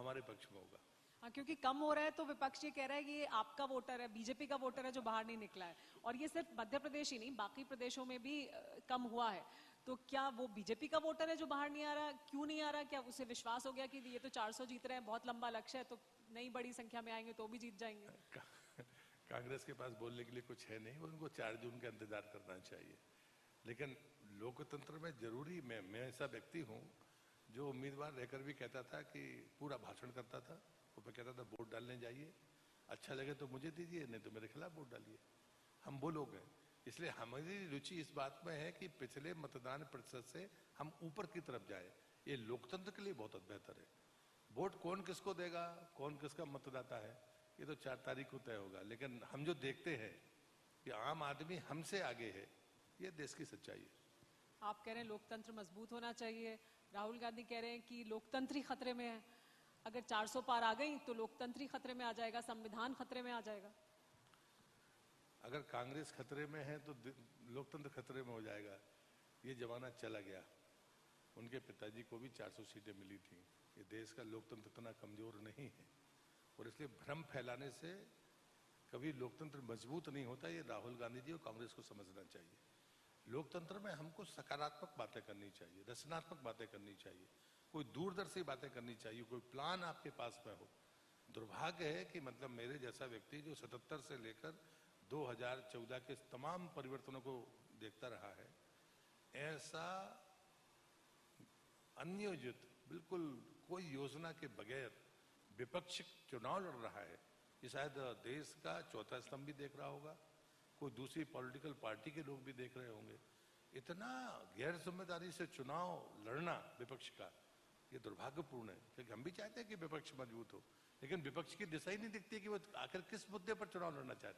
हमारे पक्ष में होगा। हाँ, क्योंकि कम हो रहा है तो विपक्ष ये कह रहा है कि ये आपका वोटर है, बीजेपी का वोटर है जो बाहर नहीं निकला है। और ये सिर्फ मध्य प्रदेश ही नहीं, बाकी प्रदेशों में भी कम हुआ है। तो क्या वो बीजेपी का वोटर है जो बाहर नहीं आ रहा? क्यों नहीं आ रहा? क्या उसे विश्वास हो गया कि ये तो 400 जीत रहे हैं, बहुत लंबा लक्ष्य है, तो नहीं बड़ी संख्या में आएंगे तो भी जीत जाएंगे? कांग्रेस के पास बोलने के लिए कुछ है नहीं, उनको 4 जून का इंतजार करना चाहिए। लेकिन लोकतंत्र में जरूरी, मैं ऐसा व्यक्ति हूँ जो उम्मीदवार रहकर भी कहता था कि पूरा भाषण करता था, वो मैं कहता था वोट डालने जाइए, अच्छा लगे तो मुझे दीजिए, नहीं तो मेरे खिलाफ वोट डालिए। हम वो लोग हैं, इसलिए हमारी रुचि इस बात में है कि पिछले मतदान प्रतिशत से हम ऊपर की तरफ जाए। ये लोकतंत्र के लिए बहुत बेहतर है। वोट कौन किसको देगा, कौन किसका मतदाता है, ये तो 4 तारीख को तय होगा। लेकिन हम जो देखते हैं कि आम आदमी हमसे आगे है, ये देश की सच्चाई है। आप कह रहे हैं लोकतंत्र मजबूत होना चाहिए, राहुल गांधी कह रहे हैं कि लोकतंत्र ही खतरे में है। अगर 400 पार आ गई तो लोकतंत्र ही खतरे में आ जाएगा, संविधान खतरे में आ जाएगा। अगर कांग्रेस खतरे में है तो लोकतंत्र खतरे में हो जाएगा। ये जमाना चला गया। उनके पिताजी को भी 400 सीटें मिली थी। ये देश का लोकतंत्र इतना कमजोर नहीं है, और इसलिए भ्रम फैलाने से कभी लोकतंत्र मजबूत नहीं होता। ये राहुल गांधी जी और कांग्रेस को समझना चाहिए। लोकतंत्र में हमको सकारात्मक बातें करनी चाहिए, रचनात्मक बातें करनी चाहिए, कोई दूरदर्शी बातें करनी चाहिए, कोई प्लान आपके पास में हो। दुर्भाग्य है कि मतलब मेरे जैसा व्यक्ति जो 77 से लेकर 2014 के तमाम परिवर्तनों को देखता रहा है, ऐसा अनियोजित, बिल्कुल कोई योजना के बगैर विपक्ष चुनाव लड़ रहा है। ये शायद देश का चौथा स्तंभ भी देख रहा होगा, कोई दूसरी पॉलिटिकल पार्टी के लोग भी देख रहे होंगे। इतना गैर जिम्मेदारी से चुनाव लड़ना विपक्ष का, ये दुर्भाग्यपूर्ण है। क्योंकि हम भी चाहते हैं कि विपक्ष मजबूत हो, लेकिन विपक्ष की दिशा ही नहीं दिखती कि वो आखिर किस मुद्दे पर चुनाव लड़ना चाहता है।